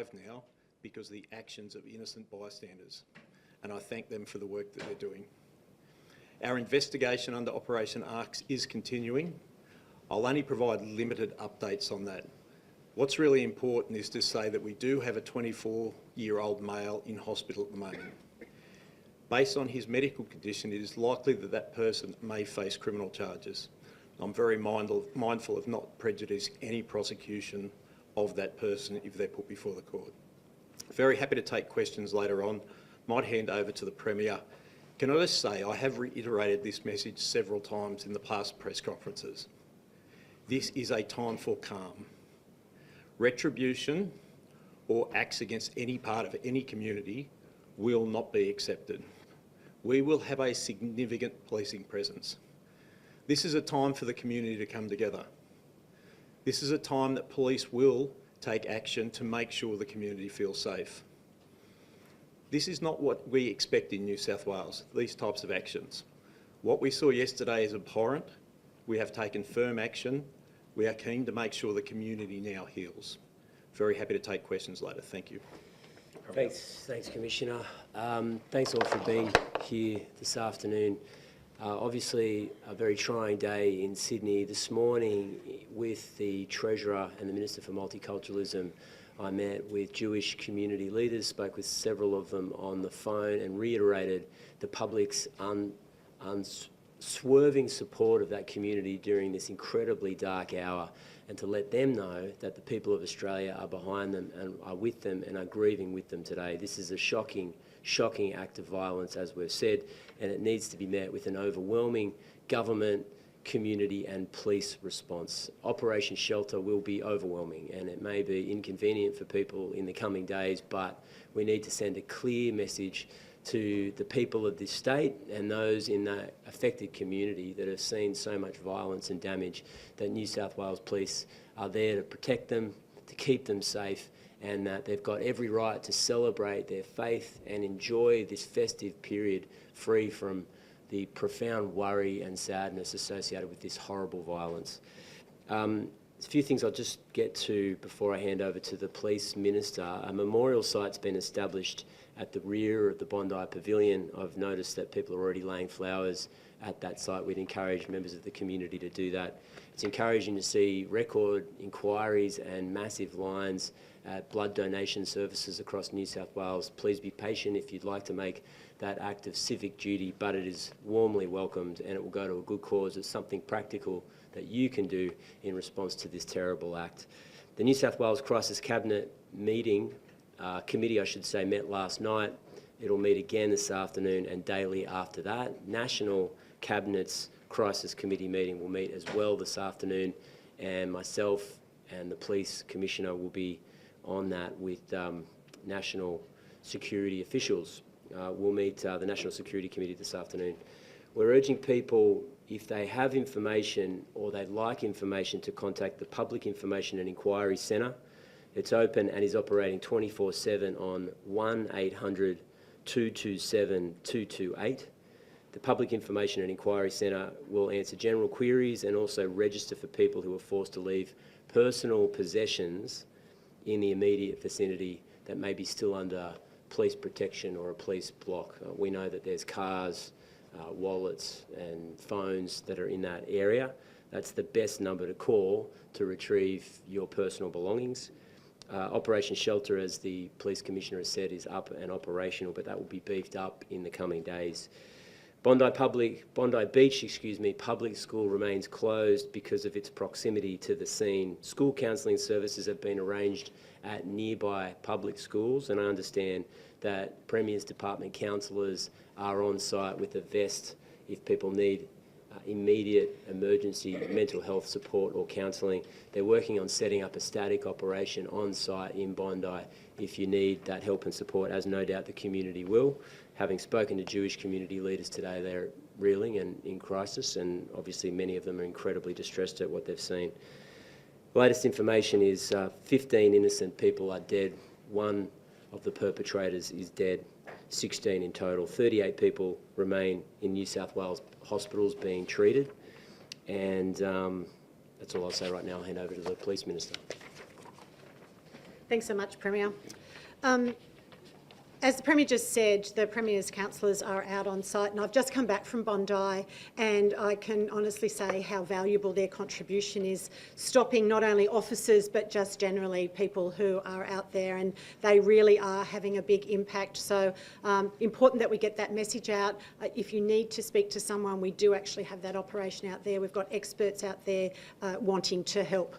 alive now because of the actions of innocent bystanders, and I thank them for the work that they're doing. Our investigation under Operation ARCS is continuing. I'll only provide limited updates on that. What's really important is to say that we do have a 24-year-old male in hospital at the moment. Based on his medical condition, it is likely that that person may face criminal charges. I'm very mindful of not prejudicing any prosecution of that person if they're put before the court. Very happy to take questions later on. Might hand over to the Premier. Can I just say, I have reiterated this message several times in the past press conferences. This is a time for calm. Retribution or acts against any part of any community will not be accepted. We will have a significant policing presence. This is a time for the community to come together. This is a time that police will take action to make sure the community feels safe. This is not what we expect in New South Wales, these types of actions. What we saw yesterday is abhorrent. We have taken firm action. We are keen to make sure the community now heals. Very happy to take questions later. Thank you. Thanks, Commissioner. Thanks all for being here this afternoon. Obviously, a very trying day in Sydney. This morning, with the Treasurer and the Minister for Multiculturalism, I met with Jewish community leaders, spoke with several of them on the phone and reiterated the public's unswerving support of that community during this incredibly dark hour, and to let them know that the people of Australia are behind them and are with them and are grieving with them today. This is a shocking act of violence, as we've said, and it needs to be met with an overwhelming government, community and police response. Operation Shelter will be overwhelming, and it may be inconvenient for people in the coming days, but we need to send a clear message to the people of this state and those in the affected community that have seen so much violence and damage, that New South Wales Police are there to protect them, to keep them safe, and that they've got every right to celebrate their faith and enjoy this festive period free from the profound worry and sadness associated with this horrible violence. A few things I'll just get to before I hand over to the Police Minister. A memorial site's been established at the rear of the Bondi Pavilion. I've noticed that people are already laying flowers at that site. We'd encourage members of the community to do that. It's encouraging to see record inquiries and massive lines at blood donation services across New South Wales. Please be patient if you'd like to make that act of civic duty, but it is warmly welcomed and it will go to a good cause. It's something practical that you can do in response to this terrible act. The New South Wales Crisis Cabinet committee, I should say, met last night. It'll meet again this afternoon and daily after that. National Cabinet's Crisis Committee meeting will meet as well this afternoon, and myself and the Police Commissioner will be on that with national security officials. We'll meet the National Security Committee this afternoon. We're urging people, if they have information or they'd like information, to contact the Public Information and Inquiry Centre. It's open and is operating 24/7 on 1800 227 228. The Public Information and Inquiry Centre will answer general queries and also register for people who are forced to leave personal possessions in the immediate vicinity that may be still under police protection or a police block. We know that there's cars, wallets and phones that are in that area. That's the best number to call to retrieve your personal belongings. Operation Shelter, as the Police Commissioner has said, is up and operational, but that will be beefed up in the coming days. Bondi Beach, public school remains closed because of its proximity to the scene. School counselling services have been arranged at nearby public schools, and I understand that Premier's Department counsellors are on site with a vest if people need immediate emergency mental health support or counselling. They're working on setting up a static operation on site in Bondi if you need that help and support, as no doubt the community will. Having spoken to Jewish community leaders today, they're reeling and in crisis, and obviously many of them are incredibly distressed at what they've seen. The latest information is 15 innocent people are dead. One of the perpetrators is dead. 16 in total. 38 people remain in New South Wales hospitals being treated. And that's all I'll say right now. I'll hand over to the Police Minister. Thanks so much, Premier. As the Premier just said, the Premier's councillors are out on site, and I've just come back from Bondi, and I can honestly say how valuable their contribution is, stopping not only officers but just generally people who are out there, and they really are having a big impact. So important that we get that message out. If you need to speak to someone, we do actually have that operation out there. We've got experts out there wanting to help.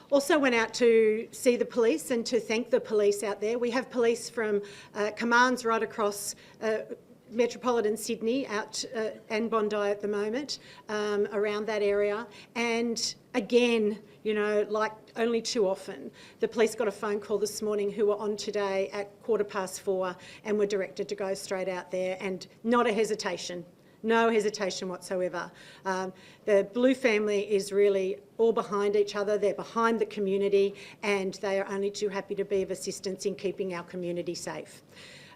Also went out to see the police and to thank the police out there. We have police from commands right across metropolitan Sydney out and Bondi at the moment, around that area. And again, you know, like only too often, the police got a phone call this morning who were on today at 4:15 and were directed to go straight out there, and not a hesitation. No hesitation whatsoever. The Blue family is really all behind each other. They're behind the community, and they are only too happy to be of assistance in keeping our community safe.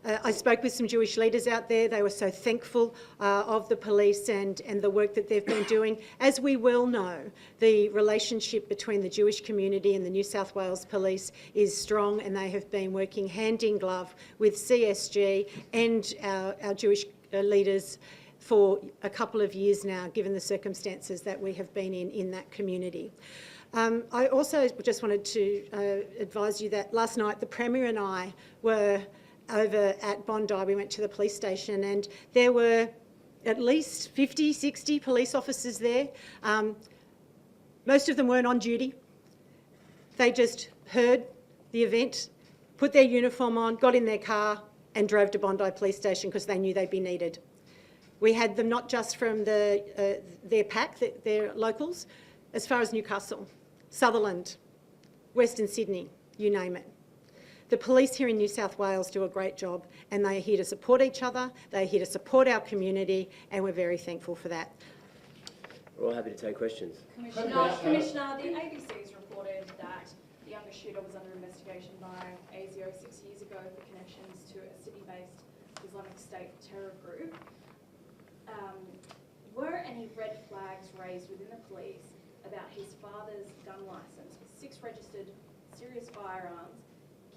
I spoke with some Jewish leaders out there. They were so thankful of the police and the work that they've been doing. As we well know, the relationship between the Jewish community and the New South Wales Police is strong, and they have been working hand in glove with CSG and our Jewish leaders for a couple of years now, given the circumstances that we have been in that community. I also just wanted to advise you that last night the Premier and I were over at Bondi. We went to the police station, and there were at least 50, 60 police officers there. Most of them weren't on duty. They just heard the event, put their uniform on, got in their car and drove to Bondi Police Station because they knew they'd be needed. We had them not just from their pack, their locals, as far as Newcastle, Sutherland, Western Sydney, you name it. The police here in New South Wales do a great job, and they are here to support each other, they're here to support our community, and we're very thankful for that. We're all happy to take questions. Commissioner, the ABC's reported that the youngest shooter was under investigation by ASIO 6 years ago for connections to a Sydney-based Islamic State terror group. Were any red flags raised within the police about his father's gun licence with 6 registered serious firearms,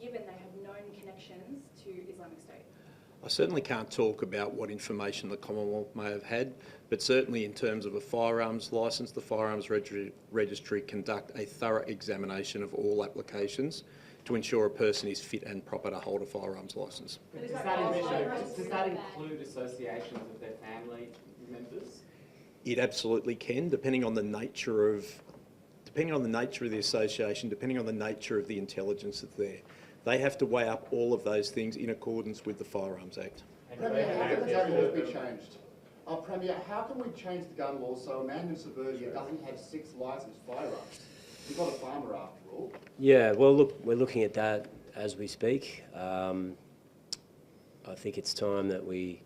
given they have known connections to Islamic State? I certainly can't talk about what information the Commonwealth may have had, but certainly in terms of a firearms licence, the Firearms Registry conduct a thorough examination of all applications to ensure a person is fit and proper to hold a firearms licence. Does that include associations of their family members? It absolutely can, depending on the nature of the association, depending on the nature of the intelligence that's there. They have to weigh up all of those things in accordance with the Firearms Act. Premier, how can the gun laws be changed? Premier, how can we change the gun laws so a man in suburbia doesn't have 6 licensed firearms? He's not a farmer after all. Yeah, well, look, we're looking at that as we speak. I think it's time that we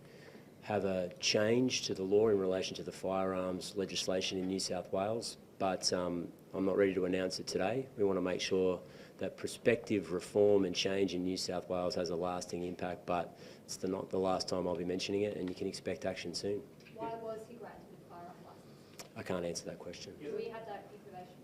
have a change to the law in relation to the firearms legislation in New South Wales, but I'm not ready to announce it today. We want to make sure that prospective reform and change in New South Wales has a lasting impact, but it's not the last time I'll be mentioning it, and you can expect action soon. Why was he granted a firearm licence? I can't answer that question. Do we have that information?